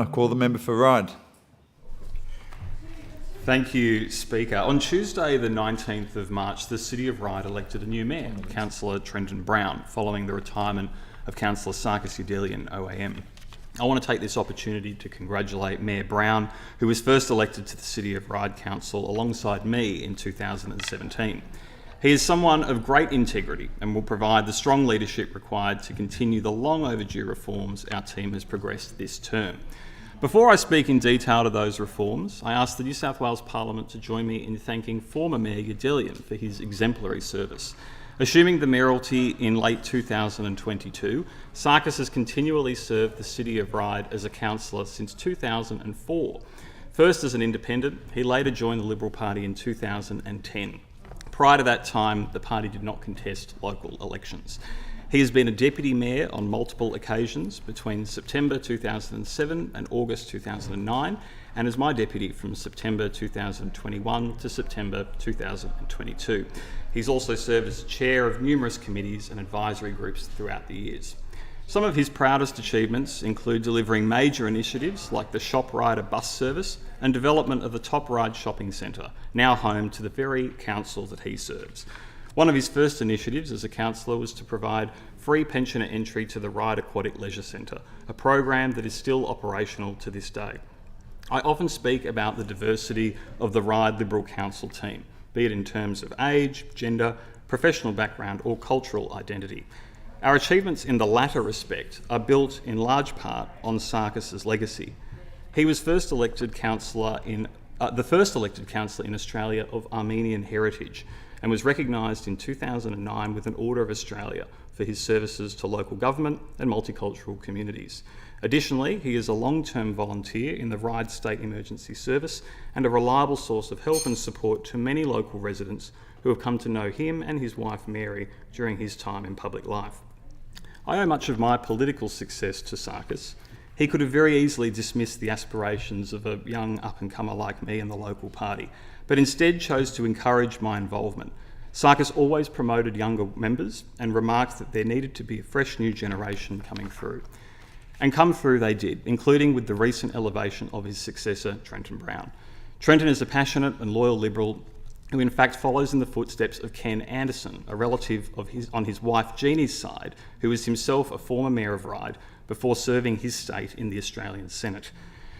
I call the member for Ryde. Thank you, Speaker. On Tuesday, the 19th of March, the City of Ryde elected a new mayor, Councillor Trenton Brown, following the retirement of Councillor Sarkis Yedelian, OAM. I want to take this opportunity to congratulate Mayor Brown, who was first elected to the City of Ryde Council alongside me in 2017. He is someone of great integrity and will provide the strong leadership required to continue the long overdue reforms our team has progressed this term. Before I speak in detail to those reforms, I ask the New South Wales Parliament to join me in thanking former Mayor Yedelian for his exemplary service. Assuming the mayoralty in late 2022, Sarkis has continually served the City of Ryde as a councillor since 2004. First as an independent, he later joined the Liberal Party in 2010. Prior to that time, the party did not contest local elections. He has been a deputy mayor on multiple occasions between September 2007 and August 2009, and is my deputy from September 2021 to September 2022. He's also served as chair of numerous committees and advisory groups throughout the years. Some of his proudest achievements include delivering major initiatives like the Shop Rider bus service and development of the Top Ryde shopping centre, now home to the very council that he serves. One of his first initiatives as a councillor was to provide free pensioner entry to the Ryde Aquatic Leisure Centre, a program that is still operational to this day. I often speak about the diversity of the Ryde Liberal Council team, be it in terms of age, gender, professional background or cultural identity. Our achievements in the latter respect are built in large part on Sarkis's legacy. He was the first elected councillor in Australia of Armenian heritage, and was recognised in 2009 with an Order of Australia for his services to local government and multicultural communities. Additionally, he is a long-term volunteer in the Ryde State Emergency Service and a reliable source of help and support to many local residents who have come to know him and his wife Mary during his time in public life. I owe much of my political success to Sarkis. He could have very easily dismissed the aspirations of a young up-and-comer like me in the local party, but instead chose to encourage my involvement. Sarkis always promoted younger members and remarked that there needed to be a fresh new generation coming through. And come through they did, including with the recent elevation of his successor, Trenton Brown. Trenton is a passionate and loyal Liberal who in fact follows in the footsteps of Ken Anderson, a relative on his wife Jeannie's side, who is himself a former Mayor of Ryde before serving his state in the Australian Senate.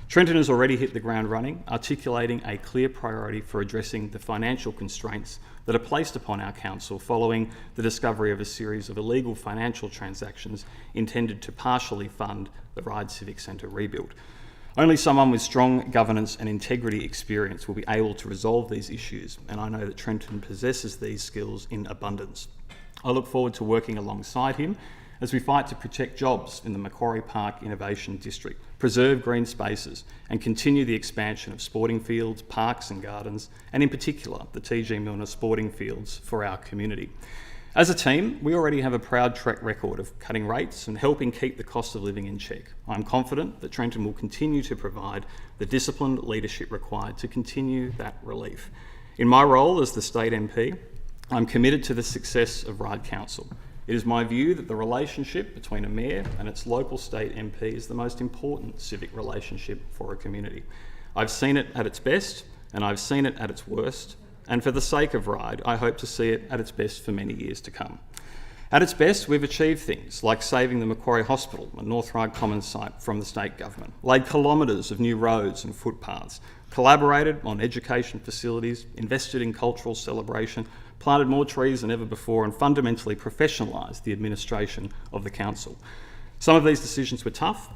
Trenton has already hit the ground running, articulating a clear priority for addressing the financial constraints that are placed upon our council following the discovery of a series of illegal financial transactions intended to partially fund the Ryde Civic Centre rebuild. Only someone with strong governance and integrity experience will be able to resolve these issues, and I know that Trenton possesses these skills in abundance. I look forward to working alongside him as we fight to protect jobs in the Macquarie Park Innovation District, preserve green spaces and continue the expansion of sporting fields, parks and gardens, and in particular the TG Milner sporting fields for our community. As a team, we already have a proud track record of cutting rates and helping keep the cost of living in check. I'm confident that Trenton will continue to provide the disciplined leadership required to continue that relief. In my role as the State MP, I'm committed to the success of Ryde Council. It is my view that the relationship between a mayor and its local state MP is the most important civic relationship for a community. I've seen it at its best and I've seen it at its worst, and for the sake of Ryde, I hope to see it at its best for many years to come. At its best, we've achieved things like saving the Macquarie Hospital and North Ryde Commons site from the state government, laid kilometres of new roads and footpaths, collaborated on education facilities, invested in cultural celebration, planted more trees than ever before, and fundamentally professionalised the administration of the council. Some of these decisions were tough,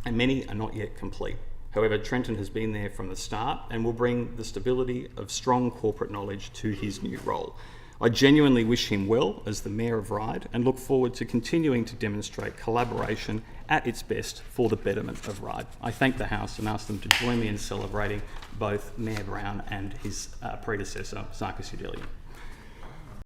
and many are not yet complete. However, Trenton has been there from the start and will bring the stability of strong corporate knowledge to his new role. I genuinely wish him well as the Mayor of Ryde and look forward to continuing to demonstrate collaboration at its best for the betterment of Ryde. I thank the House and ask them to join me in celebrating both Mayor Brown and his predecessor, Sarkis Yedelian.